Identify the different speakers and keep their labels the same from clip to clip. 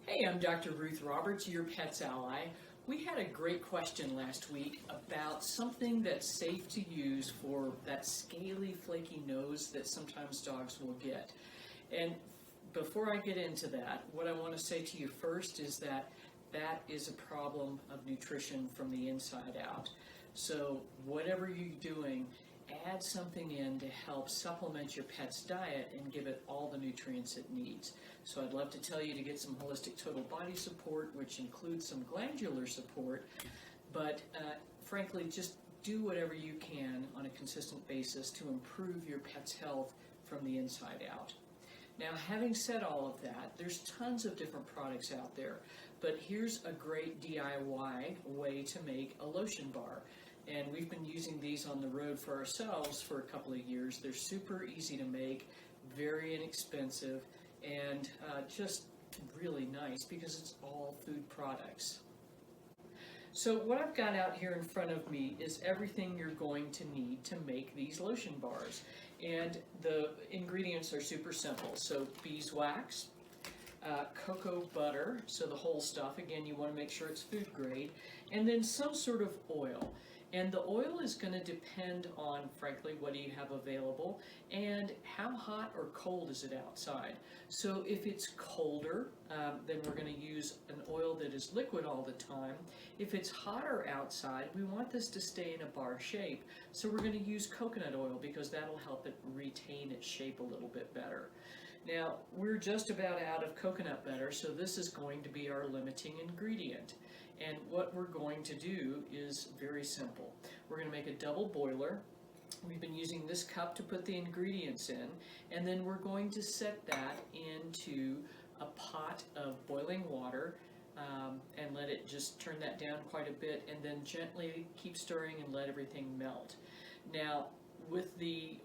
Speaker 1: Hey, I'm Dr. Ruth Roberts, your pet's ally. We had a great question last week about something that's safe to use for that scaly, flaky nose that sometimes dogs will get. And before I get into that, what I want to say to you first is that that is a problem of nutrition from the inside out. So whatever you're doing, add something in to help supplement your pet's diet and give it all the nutrients it needs. So I'd love to tell you to get some holistic total body support, which includes some glandular support, but frankly, just do whatever you can on a consistent basis to improve your pet's health from the inside out. Now, having said all of that, there's tons of different products out there, but here's a great DIY way to make a lotion bar. And we've been using these on the road for ourselves for a couple of years. They're super easy to make, very inexpensive, and just really nice because it's all food products. So what I've got out here in front of me is everything you're going to need to make these lotion bars. And the ingredients are super simple. So beeswax, cocoa butter, so the whole stuff. Again, you want to make sure it's food grade. And then some sort of oil. And the oil is going to depend on, frankly, what do you have available and how hot or cold is it outside. So if it's colder, then we're going to use an oil that is liquid all the time. If it's hotter outside, we want this to stay in a bar shape. So we're going to use coconut oil because that'll help it retain its shape a little bit better. Now, we're just about out of coconut butter, so this is going to be our limiting ingredient. And what we're going to do is very simple. We're going to make a double boiler. We've been using this cup to put the ingredients in, and then we're going to set that into a pot of boiling water and let it just turn that down quite a bit, and then gently keep stirring and let everything melt. Now, with the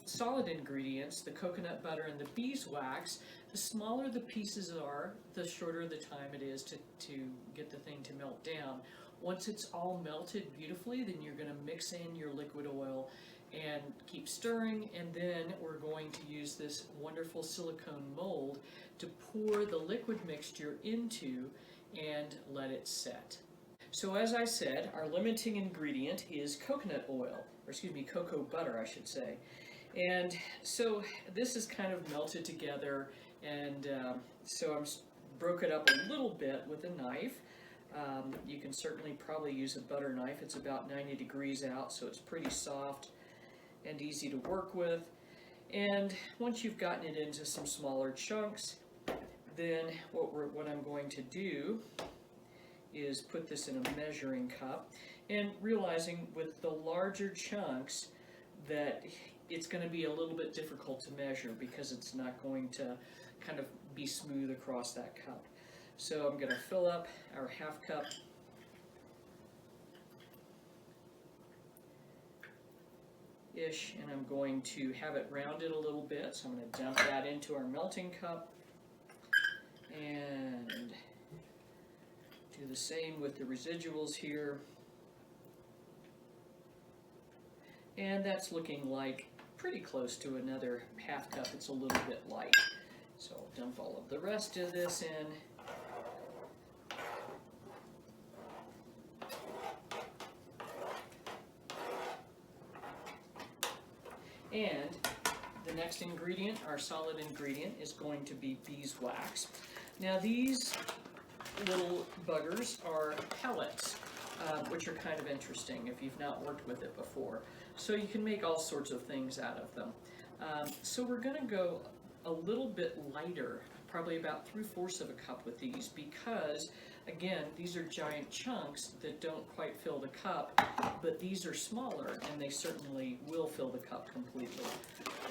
Speaker 1: solid ingredients, the coconut butter and the beeswax, the smaller the pieces are, the shorter the time it is to get the thing to melt down. Once it's all melted beautifully, then you're going to mix in your liquid oil and keep stirring, and then we're going to use this wonderful silicone mold to pour the liquid mixture into and let it set. So as I said, our limiting ingredient is coconut oil, or excuse me, cocoa butter I should say. And so this is kind of melted together, and so I broke it up a little bit with a knife. You can certainly probably use a butter knife. It's about 90 degrees out, so it's pretty soft and easy to work with. And once you've gotten it into some smaller chunks, then what I'm going to do is put this in a measuring cup, and realizing with the larger chunks that it's going to be a little bit difficult to measure because it's not going to kind of be smooth across that cup. So I'm going to fill up our half cup ish, and I'm going to have it rounded a little bit. So I'm going to dump that into our melting cup and do the same with the residuals here. And that's looking like pretty close to another half cup. It's a little bit light. So I'll dump all of the rest of this in. And the next ingredient, our solid ingredient, is going to be beeswax. Now these little buggers are pellets, which are kind of interesting if you've not worked with it before. So you can make all sorts of things out of them. So we're going to go a little bit lighter, probably about 3/4 of a cup with these, because again, these are giant chunks that don't quite fill the cup, but these are smaller and they certainly will fill the cup completely.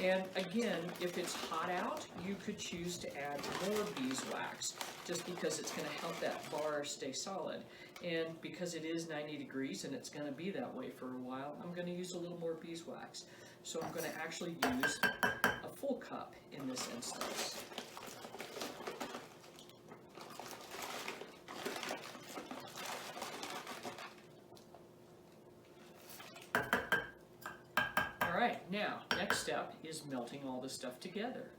Speaker 1: And again, if it's hot out, you could choose to add more beeswax just because it's going to help that bar stay solid. And because it is 90 degrees and it's going to be that way for a while, I'm going to use a little more beeswax. So I'm going to actually use a full cup in this instance. All right, now, next step is melting all this stuff together.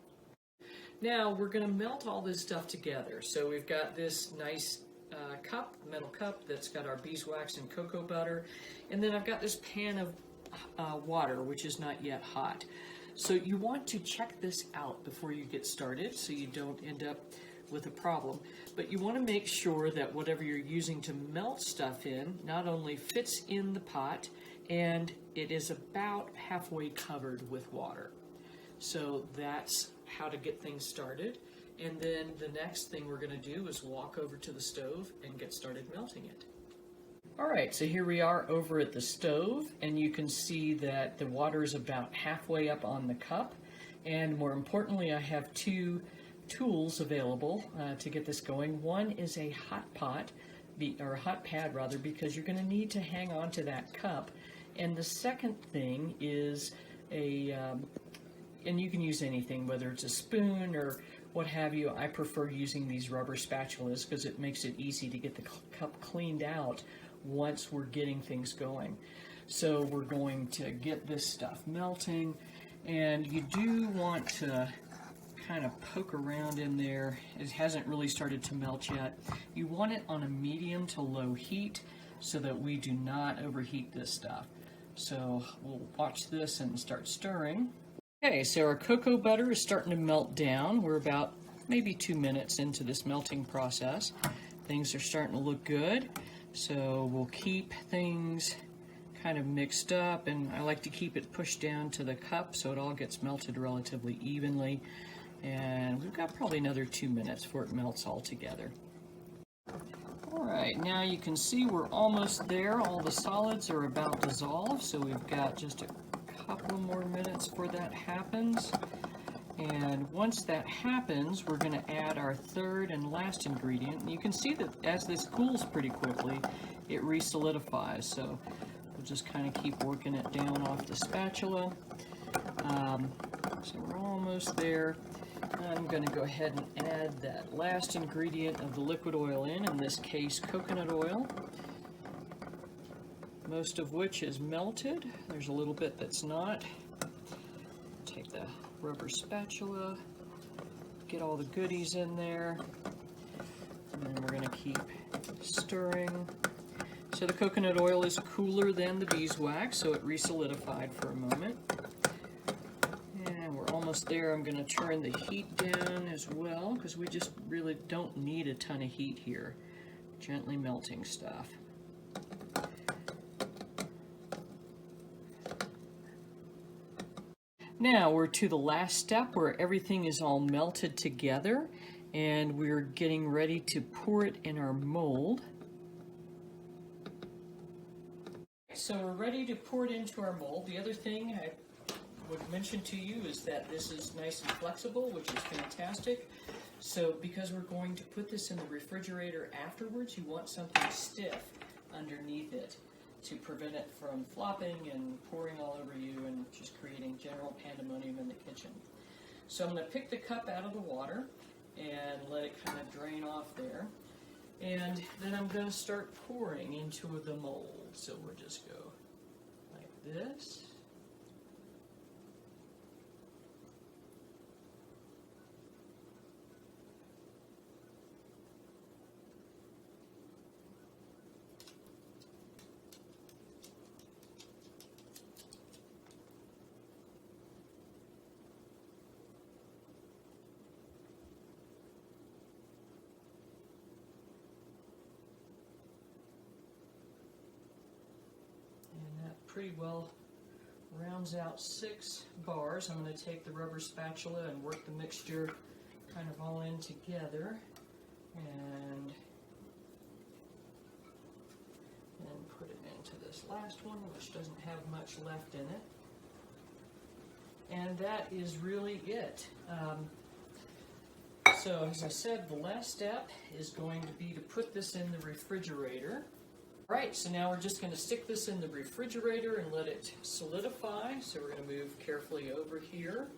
Speaker 1: Now we're going to melt all this stuff together. So we've got this nice cup, metal cup that's got our beeswax and cocoa butter, and then I've got this pan of water which is not yet hot. So you want to check this out before you get started so you don't end up with a problem. But you want to make sure that whatever you're using to melt stuff in not only fits in the pot, and it is about halfway covered with water. So that's how to get things started. And then the next thing we're going to do is walk over to the stove and get started melting it. All right, so here we are over at the stove, and you can see that the water is about halfway up on the cup. And more importantly, I have two tools available to get this going. One is a hot pot, or a hot pad rather, because you're going to need to hang on to that cup. And the second thing is and you can use anything, whether it's a spoon or what have you. I prefer using these rubber spatulas because it makes it easy to get the cup cleaned out once we're getting things going. So we're going to get this stuff melting, and you do want to kind of poke around in there. It hasn't really started to melt yet. You want it on a medium to low heat so that we do not overheat this stuff. So we'll watch this and start stirring. Okay, so our cocoa butter is starting to melt down. We're about maybe 2 minutes into this melting process. Things are starting to look good. So we'll keep things kind of mixed up, and I like to keep it pushed down to the cup so it all gets melted relatively evenly. And we've got probably another 2 minutes before it melts all together. All right, now you can see we're almost there. All the solids are about dissolved, so we've got just a couple more minutes before that happens. And once that happens, we're going to add our third and last ingredient. And you can see that as this cools pretty quickly, it re-solidifies. So we'll just kind of keep working it down off the spatula. So we're almost there. I'm going to go ahead and add that last ingredient of the liquid oil in this case coconut oil, most of which is melted. There's a little bit that's not. Take the rubber spatula, get all the goodies in there, and then we're going to keep stirring. So the coconut oil is cooler than the beeswax, so it re-solidified for a moment. And we're almost there. I'm going to turn the heat down as well, because we just really don't need a ton of heat here. Gently melting stuff. Now we're to the last step where everything is all melted together, and we're getting ready to pour it in our mold. So we're ready to pour it into our mold. The other thing I would mention to you is that this is nice and flexible, which is fantastic. So because we're going to put this in the refrigerator afterwards, you want something stiff underneath it to prevent it from flopping and pouring all over you and just creating general pandemonium in the kitchen. So I'm going to pick the cup out of the water and let it kind of drain off there. And then I'm going to start pouring into the mold. So we'll just go like this. Pretty well rounds out 6 bars. I'm going to take the rubber spatula and work the mixture kind of all in together, and then put it into this last one, which doesn't have much left in it. And that is really it. So as I said, the last step is going to be to put this in the refrigerator. Right, so now we're just going to stick this in the refrigerator and let it solidify. So we're going to move carefully over here.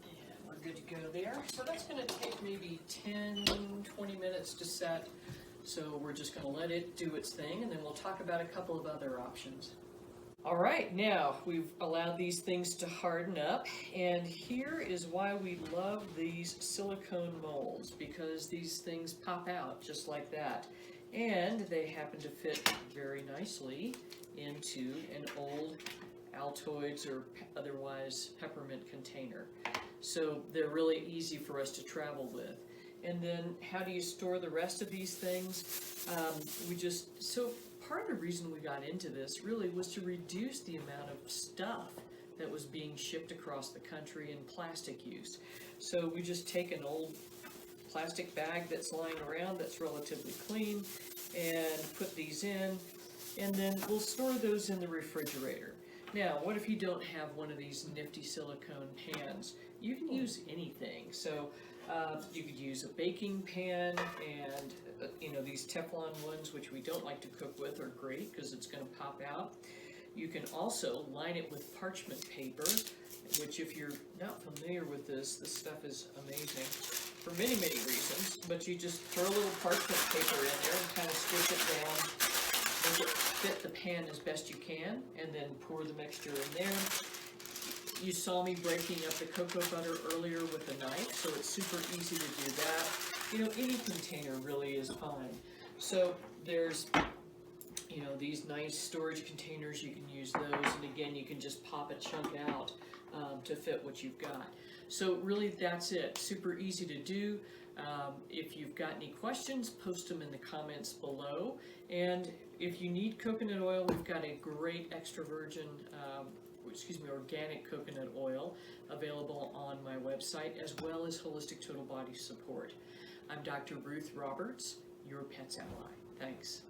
Speaker 1: And we're good to go there. So that's going to take maybe 10-20 minutes to set. So we're just going to let it do its thing, and then we'll talk about a couple of other options. All right, now we've allowed these things to harden up, and here is why we love these silicone molds, because these things pop out just like that. And they happen to fit very nicely into an old Altoids or otherwise peppermint container. So they're really easy for us to travel with. And then how do you store the rest of these things? Part of the reason we got into this really was to reduce the amount of stuff that was being shipped across the country in plastic use. So we just take an old plastic bag that's lying around that's relatively clean and put these in, and then we'll store those in the refrigerator. Now, what if you don't have one of these nifty silicone pans? You can use anything. So you could use a baking pan, and these Teflon ones, which we don't like to cook with, are great because it's going to pop out. You can also line it with parchment paper, which, if you're not familiar with this stuff is amazing for many, many reasons. But you just throw a little parchment paper in there and kind of squish it down, make it fit the pan as best you can, and then pour the mixture in there. You saw me breaking up the cocoa butter earlier with a knife, so it's super easy to do that. Any container really is fine. So there's, these nice storage containers, you can use those, and again, you can just pop a chunk out to fit what you've got. So really, that's it. Super easy to do. If you've got any questions, post them in the comments below. And if you need coconut oil, we've got a great extra virgin organic coconut oil available on my website, as well as Holistic Total Body Support. I'm Dr. Ruth Roberts, your pet's ally. Thanks.